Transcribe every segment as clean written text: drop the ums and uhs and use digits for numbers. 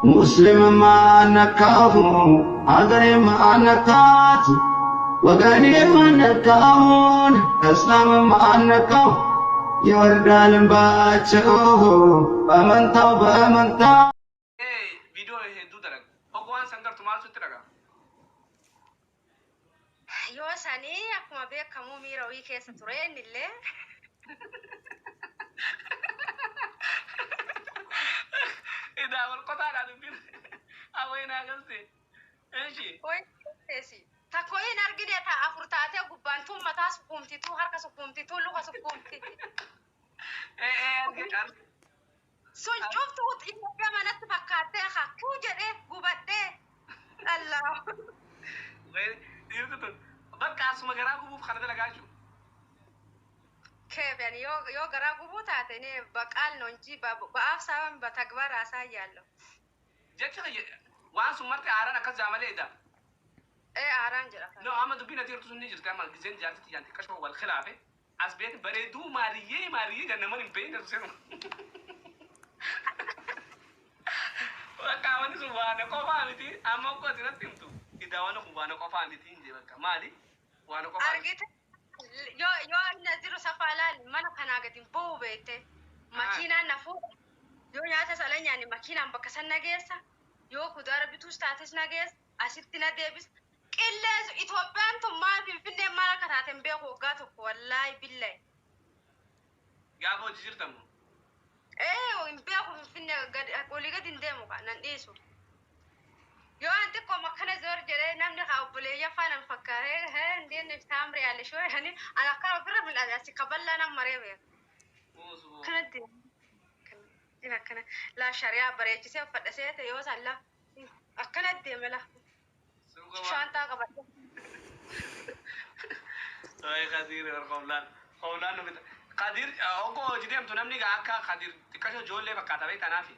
مسلم ما نكاه عذري ما نكات وقالي ما نكاهون اسلام ما نكاه يورد الباتشوه بامنتا بامنتا فيديو هدو درك هو سنجر تمال سترجع يو ساني أكما بيك كمو ميروي كيس ترين اللي إذا أول قطع على دبير أوين أقصدي إيشي وين تسي تكوين أرجع تا أفرتاتي قبان توم متى سكومتي تو هركا سكومتي تو لغة سكومتي أرجع سون شفت إنه كمان نتفكرت أخا كوجر قبته الله غير يقطع بقى أسمع جرا كوب خالد لقاشو كيف يعني يو غرا قبوتاتي نه بقال نونجي بأف سام بتكبر أسايا له جت وان سمرت عارنا كذا عملي ده أرانجر لو عملوا بينا تير تسوني جت كمان جزين جالت يعني كشف والخلافة أسبيت بريدو ماريه جنة من بين تسينو وكمان سبحانه كفانتي أما كنت نتيمتو إذا وانا كفانه كفانتي إنجي بقى مالي وانا كفانتي أرجيت يو نزيرو سفالان مانا كان قاعدين بو بيته ماكينة نفو يو نياتا سالين يعني ماكينة بكسر نجيسة يو كدار بتوش تاتش نجيس أشتنا ديبس إلا إثيوبيان ثم ما في فين ما كتاتم بيكو قاتو والله بالله قابو جزيرتمو إيه بيكو فين قد قولي قد ندمو كان نديسو يو أنت كم كنا زور جري نمني خابولي يا فانا مفكرة هي ندين نفتامري على شوي يعني أنا كان أقرب من الأساس قبل لا نمري كنا كنا لا شريعة بريتي سيف فدسيت يوز الله أكنت دي ملا شانتا قبل أي قدير قولان نبت قدير أوكو جديم تنامني كأكا قدير تكشف جول لي فكاتة بيت أنا في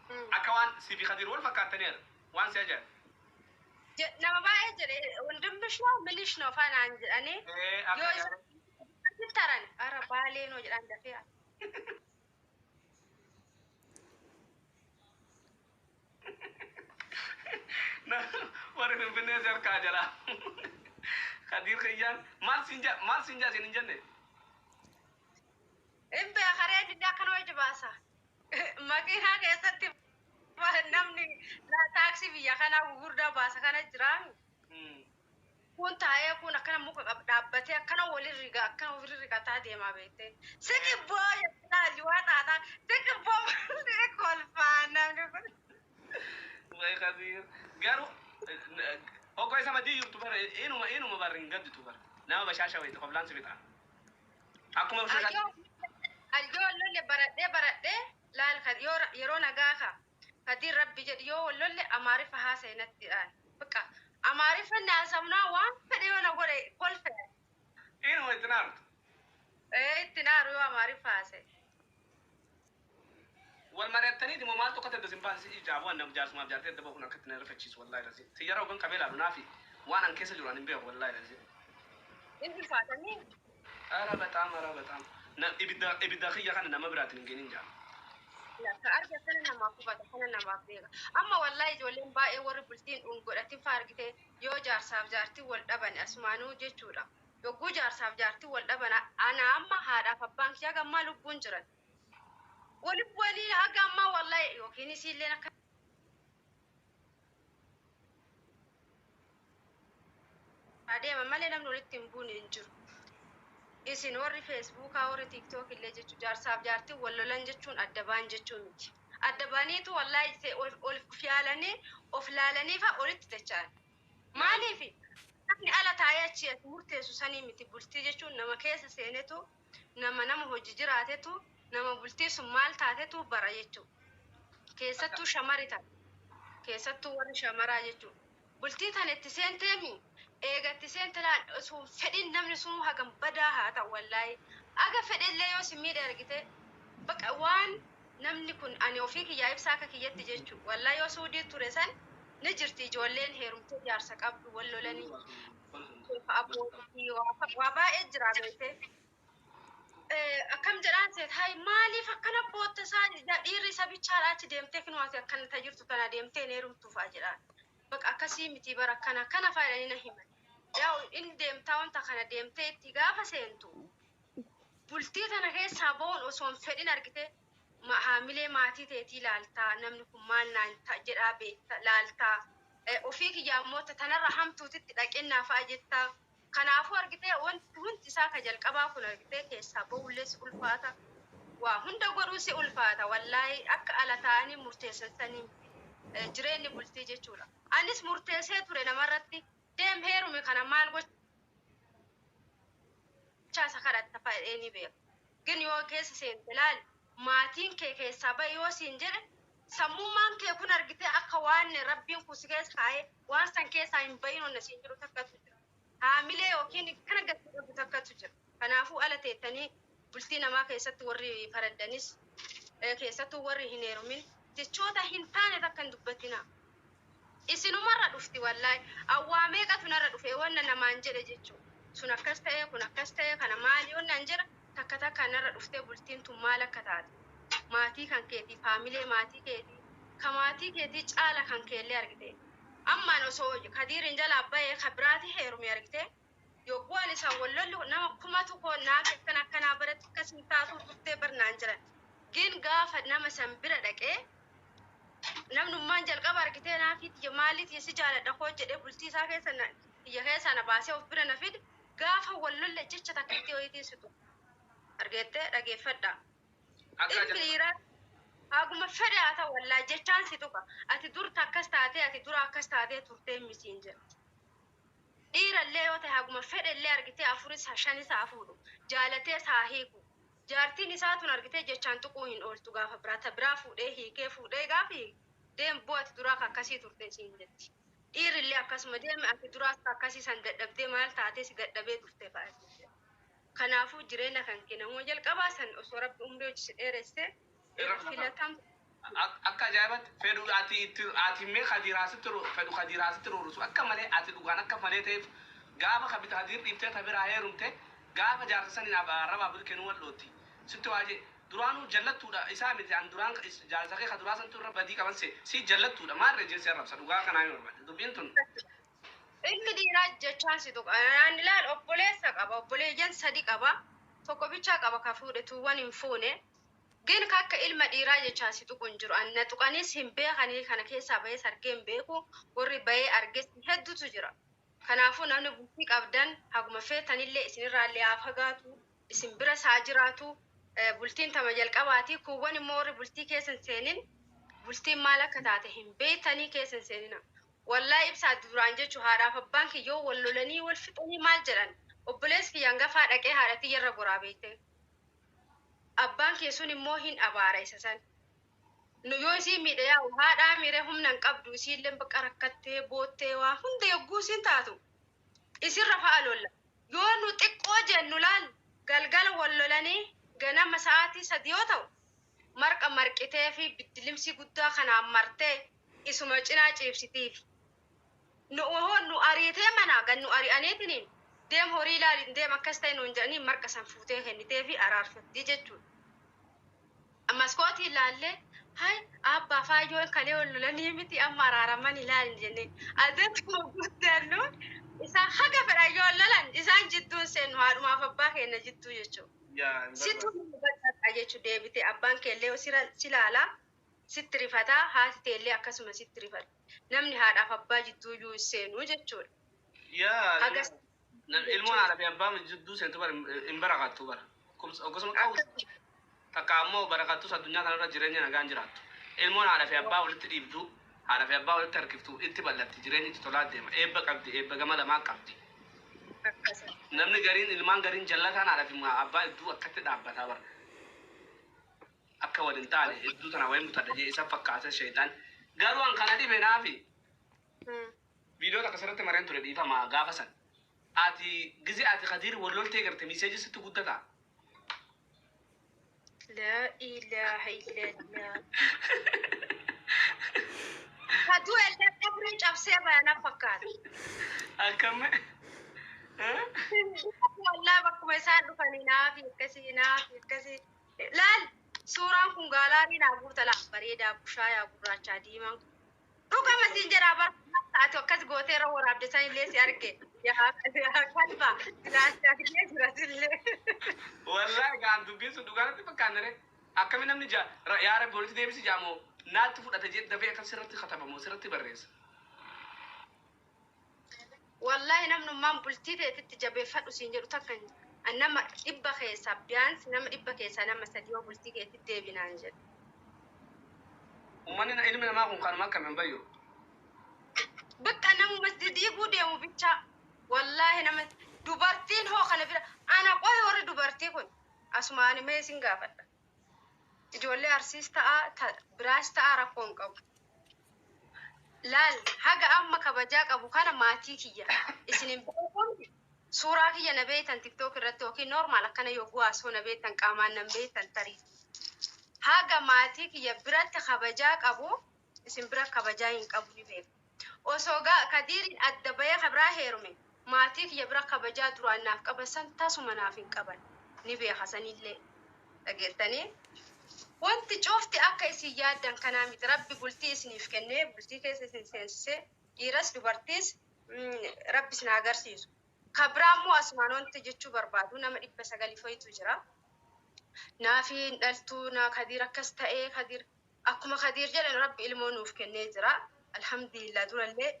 أكوان سيبي قدير ولا فكاتة نير وان سجل نما بقى جري وندمشنا مليشنا فانا أني إيه يوز أكا تراني أرى بالي نوجد عند فيها ورن بني زر كاجلا قدير خيان ما سنجا سنجنة إم بأخرين دا كانوا يجباسا ما كنا كيستي نمني لا تاكسي بيا كنا وغوردا باسا كنا جران كنت هاي كنا كنا موك دابتي كنا ولي رجع تادي ما بيته سكي بوي لا جوات هذا سكي بوي سكول فانا وي قدير قالوا هو كويس ما دي يوتيوبر إنه ما بارين قد يوتيوبر نعم بشاشة ويت قبلان سبيتها أكو ما بشاشة اليو لولي برده لا الخد يرونا جاها كدير ربي جد يو لولي أمارف هاسينت بقى أمارف الناس أمنا وان فدي وانا قولي كل فعل إنه يتنارد إيه تنارو أمارف هاسي والمرة الثانية دي ممال تقطع دزمبان سي إجابة أنا بجالس ما بجالس تدبوا هنا كتير رفتشيس والله رزق سيارة وكان كبيرة لنافي وأنا انكسر جوراني بيه والله رزق إنت فاتني أرى بتام نا إبدا خيا كان نما برات نجنين جا لا كأرجع سنة ما كوبا سنة ما فيها أما والله جولين باي ور بلتين ونقولتي فارقته يو جار ساب جارتي والدبن أسمانو جتورا يو جو جار ساب جارتي والدبن أنا أما هذا فبانك يا جماعة لبونجرن ولبولي أجمع والله يو كني سيلنا هذه ما مالنا نقول تنبون إنجر إسين وري فيسبوك أو وري تيك توك اللي جت جار ساب جارتي ولا لنجتون أدبان جتون ميت أدباني تو والله يس أولفيالني أفلالني فأولت تجار مالي في أني على تاياتي مرتي سوساني متي بولتي جتون نما كيس سينتو نما هو ججراتتو نما بولتي سمال تاتتو برايتو كيستو شماريتا كيستو وري شمارا جتون بولتي تاني تسنتمي إيجا تسنتلا سو فدين نمني سو هاجم بدا هذا والله أجا فدين لا يوسمي درجته بق وان نمني كن أنا وفيك جايب ساكا كي يتججو والله يوسودي تورسان نجرتي جولين هيرم تجار سكاب ولا لني فأبو وبا إجرا بيته akkam jedhaan seet hay maaliif akkana bootta isaa dhiirri isa bichaadhaachi deemtee kinuwaati akkana tajirtu kana deemtee neerumtuufaa jedhaan baqa akkasii miti bara kana faayidanii na himan yaa inni deemtaa wanta kana deemtee itti gaafa seentu bultii tana keessaa ba'uun osoo hin fedhin argite haamilee maatii teetii ilaaltaa namni kun maal naan jedhaa beekta ilaaltaa ofii kiyyaammoota tanarra hamtuutitti dhaqennaa fa'a jettaa kanaafuu argitee wanti isaa ka jalqabaa kun argitee keessaa ba'ullee si ulfaata waa hunda godhuu si ulfaata wallaahi akka ala ta'anii murteessanii jireenyi bultii jechuudha anis murteessee ture namarratti deem heerume kana maal gochaasa kadhatta fa'ee ni beeku gin yoo keessa seente laali maatiin kee keessaa ba'i yoo siin jedhe sammummaan kee kun argitee akka waan rabbiin kun si keessa kaa'ee waan san keessaa hin ba'iin onna siin jiru takkatu jira haamilee yookiin kana gadi qabu takkatu jira kanaafuu ala teettanii bultii namaa keessatti warri faraddanis keessattuu warri hin heerumin jechoota hin taane takka hin dubbatina isinumarra dhufti wallaahi awwaa meeqatu narra dhufe wanna namaan jedhe jechuudha sun akkas ta'e kun akkas ta'e kana maali onnaan jedha takka takka narra dhuftee bultiin tun maal akka taate maatii kan keetii faamilee maatii keetii ka maatii keetii caala kan keellee argite ammaan osoo kadiirin jalaa bahee ka biraati heerume argite yogguun isaan wallolli nama kumatu koo naaf akkanaa baratti akkasiin taatu dhuftee barnaan jiran gin gaafa nama san bira dhaqee namnummaan jalqaba argitee naafiiti maaliiti si jaaladha koo jedhee bultii isaa keessa na baasee of bira na fide gaafa wallolle jecha takka itti wayitiin situ argettee dhageeffadha dhiira haguma fedhe haa ta'u wallaa jechaan si tuqa ati durta akkas taatee ati dura akkas taatee turtee misiin jira dhiirallee yoo ta'e haguma fedhe illee argitee afuris shanis haa fuudhu jaalatee haa hiiku jaartiin isaa tun argitee jechaan tuquu hin ooltu gaafa biraa fuudhee hiikee fuudhee gaafi deem ati duraa akkasii turtee siin jetti dhiirillee akkasuma deeme ati duraa akkasii san dadhabdee maal taatee si dadhabee turtee fa'aa kanaafuu jireenya kan kennamu jalqabaa san osoo rabbi umrii hojii dheeressee filatam akka ajaa'ibatti fedhu ati mee khadiraasitti fedhu khadiraasitti ruurusu akka malee ati dhugaan akka malee ta'eef gaafa kabita hadir dhiiftee tabiraa heerumte gaafa jaarsisaniin arrabaa bul kennuu wallooti sitti waajee duraanuu jallattuudha isaa miti an duraan jaarsakee ka duraa santu irra badii qaban si jallattuudha maarree jeesee arrabsa dhugaa kanaa hin hormate dubbiin tun ilmi dhiiraa jechaan si tuqa naan ilaal obboleessa qaba obboleeyyan sadi qaba tokko bichaa qaba ka fuudhe tuuwwan hin fuune gin akka ilma dhiiraa jechaa si tuqu hin jiru anna tuqanis hin beekanii kana keessaa bahee sargee hin beeku warri bahee arges hedduutu jira kanaafuu namni bultii qabdan haguma feetanillee isinirraallee haa fagaatu isin bira saa jiraatu bultiin tama jalqabaati kuuwwan immoo warri bultii keessa hin seenin bultiin maal akka taate hin beetanii keessa hin seenina wallaahi ibsaa duraan jechuu haadhaaf abbaan kiyyoo wal lolanii wal fixanii maal jedhan obboleessi kiyyaan gafaa dhaqee haadhatii yarra goraa beekte abbaan kee sun immoo hin abaara isa san nu yoo isii miidhe yaa'u haadhaa miire humna hin qabdu isiillee bakka rakkattee boottee waa hunda yogguu isiin taatu isirra fa'a lolla yoo nu xiqqoo jennu laal galgala wal lolanii ganama sa'aatii 3 yoo ta'u marqa marqitee fi biddilimsii guddaa kanaan martee isuma cinaa ciibsitiif nu ariitee manaa gan nu ari'aniitiniin deem horii ilaalin deem akkas ta'e nuun jedhanii marqa san fuutee kennitee fi araarfattii jechuudha. Maskootii ilaallee hay abbaa faayyoon kalee wal lolanii miti amma araaraman ilaalin jenneen adeemtu guddaannu isaa haga fedha yoo lolan isaan jidduun seennu haadhumaaf abbaa keenya jidduu jechuudha. Situ badhaadha jechuudha deebite abbaan keellee silaalaa sitti rifataa haati teellee akkasuma sitti rifata namni haadhaaf abbaa jidduu iyyuu seenuu jechuudha. ilmoon haadha fi abbaa jidduu seentu bara hin barakattu bara akkasuma qabu takka ammoo barakattus addunyaa kanarra jireenya nagaan jiraattu ilmoon haadha fi abbaa walitti dhiibdu haadha fi abbaa walitti harkiftu itti bal'atti jireenyi itti tolaa deema eebba qabdi eebba gama lamaa qabdi namni gariin ilmaan gariin jallataan haadha fi abbaa idduu akkatti dhaabbataa bara akka waliin taane idduu tana wayii mutadha jee isa fakkaata sheetaan garuu an kana dhibe naafi viidiyoo takka sirriitti mareen ture dhiifama gaafa san ati gizi ati Khadiir walloltee garte miseeji sitti guddata la ilaha illallah kadu elde qabri cabsee bayana fakkaata akkam والله بكم يساعد دفنينا في كسي لال سوران كون غالاري نابور تلا بريدا بشايا براچا ديما روكا مسنجر ابر اتو كس غوتيرا وراب دساي ليس ياركي يا كلبا لا تاكيس راسل والله قاعد دبي سدوغان تفكانره اكمل نمني جا يا رب بولتي ديبس جامو نات فدت جد دبي كسرت ختم سرت بريس والله نمن ما بولتي تتجبي فدو سنجر تكن انما دبا خيسا بيانس نما دبا خيسا نما سديو بولتي تدبي نانجل ومننا علمنا ما كان ما كان بيو بقى نمو مسجد يقودي وبيتشا والله نما دوبارتين هو خنا بيرا انا قوي ور دوبارتي كون اسماني ما سينغافا جولي ارسيستا براستا راكون قب لال حاجه اما كبجاك ابو كان ماتيكيا اسنين بكم صوره كي نبيتن تيك توك رتوكي نورمال كان يوغو اسو نبيتن قامان نبيتن تري حاجه ماتيكيا برات خبجاك ابو اسم برا خبجاين قبو نبيت وسوغا كدير ادبايا خبرا هيرمي ماتيك يبرا خبجا درانا قبسن تاسو منافين قبل نبي حسن اللي اجلتني وانت شفتي اكايسي يادن كلامي ربي قلتي اسني فكني قلتي كيس سنسه يرس دبرتيس ربي سناغرسيس خبرا مو اسمانون تجچو بربادو نما دبا سغالي فايتو جرا نافي دلتونا كدير كستاي كدير اكما كدير جل ربي المونو فكني جرا الحمد لله دور اللي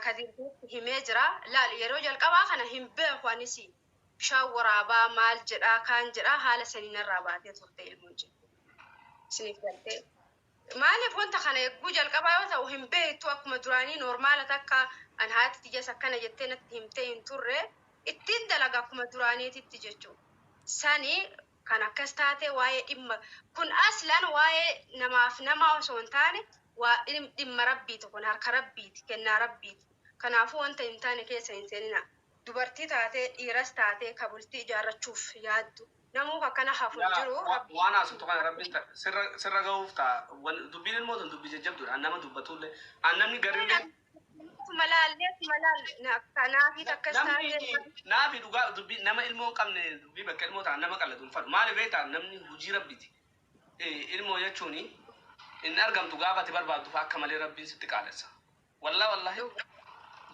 كدير همجرا لا يروج القبا خنا همبه خوانسي شاورابا مال جرا كان جرا حال سنين الرابات يتوتي المنج سنيكلتي مالي فونت خنا يجوج القبا يوتا وهمبه تو اكما دراني نورمال تكا ان هات تيجي سكنه جتنا همتين تره اتين دلغا كما دراني تيجيچو ساني كان كستاتي واي ام كن اصلا واي نما وسونتاني وإم ربي تكون هرك ربي كنا ربي كنافو أنت إنتاني كيسا إنساننا دبرتي تاتي إيرس تاتي كبولتي جارة تشوف يادو نمو كنا حافظ جرو وانا سنتوكان ربي انت سر غوفتا دبين الموت دبي جبدو انما دبتول انني غرين ملال نافي تكستاني نافي دوغا دبي نما علمو قمن دبي بكلمو تا نما قلدون فر مال بيتا نمني هجي ربيتي علمو يچوني إن أرجم تجابة تبرباد دفاع كمال ربي ستقالسا والله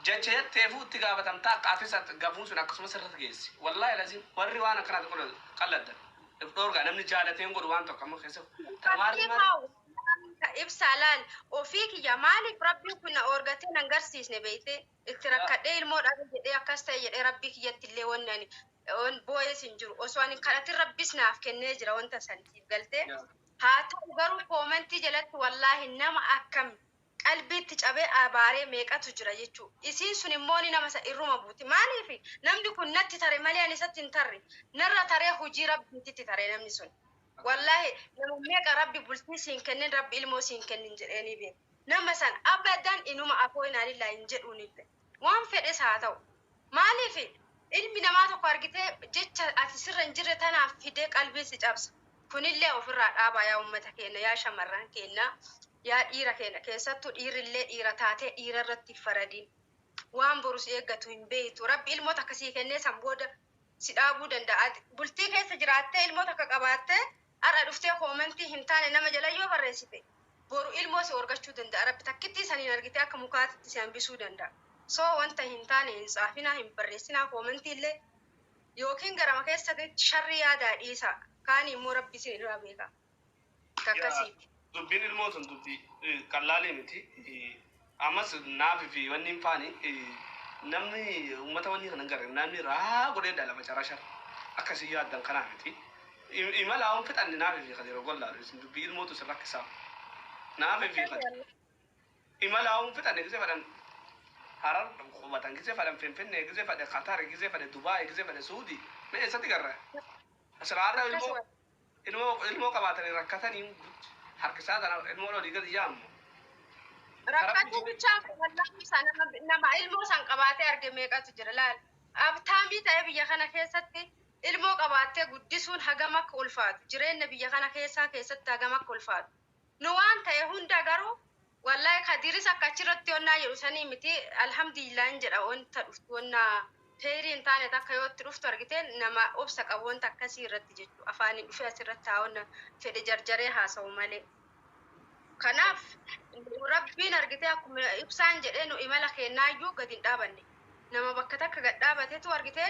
جاءت تفو تجابة تمتا قافسة قافون سنا قسم سرت جيس والله لازم وري وانا كنا تقول قلدا الدور قال من جالتين قول وان تكمل خسف تماري ما إبسالان وفيك يا مالك ربي كنا أورجتين نجرسيس نبيته اكترك كده المود أبي أكاستا ربي يتلي ونني ون بويس إنجور وسواني كانت ربي سناف كنيجرا وانت سنتي قلته هاتو غرو كومنتي جلت والله نما أكم قلبي تجابي أباري ميكا تجرا يجو إسين سنموني نما سإرما بوتي ماني في نمدي كنت تري مالي أني ستين تري نرى تري هجي ربي تتري نمني سن والله نما ميكا ربي بلتني سينكنين ربي إلمو سينكنين جريني بي نما سن أبدا إنما أبوينا لله إنجروني بي وان فدس هاتو مالي في إلمي نما تقارجته جيتش أتسر انجرتنا في ديك قلبي سجابس كونيلي أوفر أبا يا أمتك كنا يا شمران كنا يا إيرا كنا كيساتو إير اللي إيرا تاتي إيرا رتي فردين وان بروس يجتو إن بيت ورب الموت كسي كنا سامبودا سيدابو دندا بولتي كيس جراتة الموت كقباتة أرى دفتي كومنتي هنتان نما جلا يو بريسيتي بورو الموت أورجشتو دندا رب تكتي سنين أرجتي أكمكات تسيان بيسو دندا سو وانت هنتان إنصافنا هم بريسنا كومنتي اللي يوكين جرام كيساتي شريا دا إيسا كاني مربي سين رابيكا كاكاسي دبين الموت دبي كلالي متي أمس نافي في ونين فاني نمني أمتا وني خننجر نمني راه قولي دالا بشارة شر أكاسي ياد دان كنا متي إما لا أم فتان نافي في خدير وقول لا دبي الموت سرك سام نافي في خدير إما لا أم فتان نجزي فدان هرر خبطان نجزي فدان فين نجزي فدان قطر نجزي فدان دبي نجزي فدان سعودي ما إنسان تقرأ أسرار ilmo qabatani rakkatani harkisada ilmo lo diga diyam rakkatu bichaan wallahi sana nama ilmo san qabate arge meeqatu jira laal abtaami ta'e biyya kana keessatti ilmo qabate guddisuun hagama ulfaatu jireenya biyya kana keessatti hagama ulfaatu nu waan ta'e hunda garuu wallahi kadiris akkachirratti onnaa jedhu sanii miti alhamdulillah jedha wanta dhuftu onnaa feeriin taane takka yoo itti dhuftu argite nama obsa qabuun takkasii irratti jechu afaaniin dhufee asirratti taa'uun fedhe jarjaree haasa'u malee. Kanaaf rabbiin argite akkuma ibsaan jedhee nu imala kennaayyuu gadi hin dhaabanne. Nama bakka takka gad dhaabateetu argite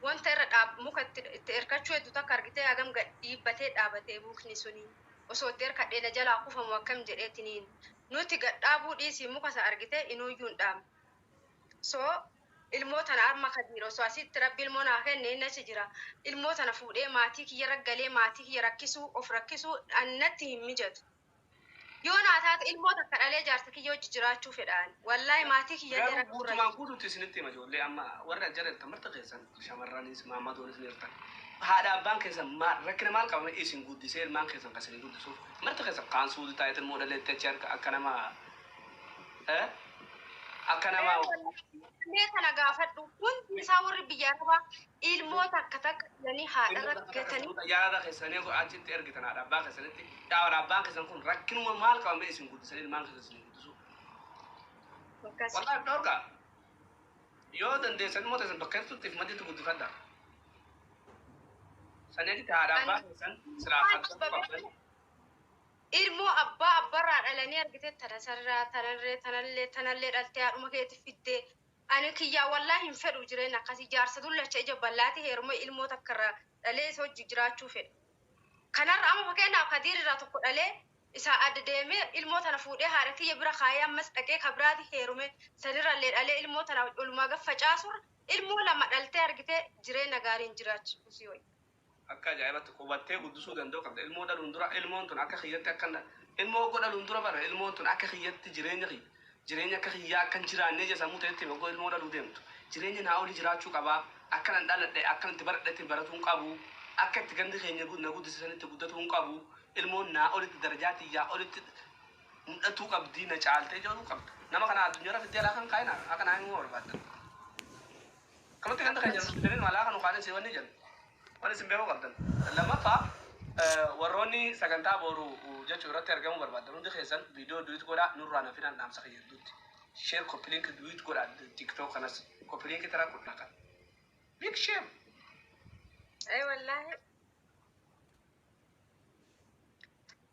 wanta irra muka itti erkachuu hedduu takka argite hagam gad dhiibbatee dhaabatee mukni suni osoo itti erkadhee na jalaa kufamu akkam jedheetiniin nuti gad dhaabuu dhiisii muka isa argite inuuyyuu hin dhaabne. So ilmoo tana arma kadiiro osoo asitti rabbi ilmoo naa kenne inni achi jira. Ilmoo tana fuudhee maatii kiyya raggalee maatii kiyya rakkisuu of rakkisuu annatti hin mijatu. Yoo naa taate ilmoo takka dhalee jaarsa kiyya hojii jiraachuu fedhaan. Wallaahi maatii kiyya illee rakkuu irratti. Guutumaan guutuutti isinitti hima ijoollee amma warra ajjara marta keessan shamarranis maammatoon isin hirtan. Haadha abbaan keessan rakkina maal qabame isin guddisee ilmaan keessan kan isin guddisuuf marta keessan kaan suuti taayitin moodaleetti achi akka nama Mee kana gaafadhu hundi isaa warri biyya arabaa ilmoota akka takka jedhanii haadha rakkatanii. Yaada keessanii achitti ergitan haadha abbaa keessanitti haadha abbaan keessan kun rakkinuma maal qabame isin guddisan ilmaan keessan isin guddisu. Wallaahi dhorka yoo dandeessan ilmoota isin bakka jirtutti maddiitti guddifadha. Saneetitti haadha abbaa keessan siraafatan. Ilmoo abbaa abbarraa dhalanii argite tanasarraa tanallee dhaltee haadhuma keetti fiddee ani kiyyaa wallaahi hin fedhu jireenya akkasii jaarsa dullacha ija bal'aati heeruma ilmoo takkarraa dhalee isa hojii jiraachuu fedhe. Kanarra amma fakkeenyaaf Kadiir irraa tokko dhalee isaa adda deemee ilmoo tana fuudhee haadha kiyya bira kaayee ammas dhaqee kabiraati heerume sanirrallee dhalee ilmoo tana olumaa gaffacaasurra ilmoo lama dhaltee argite jireenya gaariin jiraachuu yoo. Akka ajaa'ibatti qubattee guddisuu danda'u qabda. Ilmoo dhaluun dura ilmoon tun akka kiyyatti akka ilmoo godhaluun dura bara ilmoon tun akka kiyyatti jireenya akka kiyyaa akkan jiraannee jedhamu ta'etti boqoo ilmoo dhaluu deemtu. Jireenya naa olii jiraachuu qabaa. Akka nan dhaladhe akka itti baradhetti baratuun qabu. Akka itti gandi keenya na guddisanitti guddatuun qabu. Ilmoon naa olitti darajaa xiyyaa olitti mul'atuu qabdii na caaltee jiruu qabda. Nama kana addunyaa fiddee alaa kan kaayina akka naa himuu barbaadda. Kamatti ganda keenya fidanii malaa kan ukaanee seewwanni jedhu. Waan isin beekuu qabdan. Lammaffaa warroonni sagantaa booruu jechuu irratti argamuu barbaadan hundi keessan viidiyoo duwit godhaa nurraa na fidaan dhaamsa fayyadduutti. Sheer koppiliink duwit godhaa tiktook kanas koppiliink taraa godhaa kan. Big shame. Wallaahi.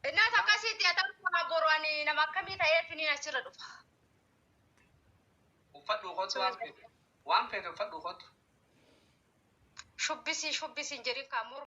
Innaa akkasitti atamma boruwani nama akkamii ta'eetiin achirra dhufa. Uffadhu kootu waan feete uffadhu kootu. Shubbisi jedhin kaamuru.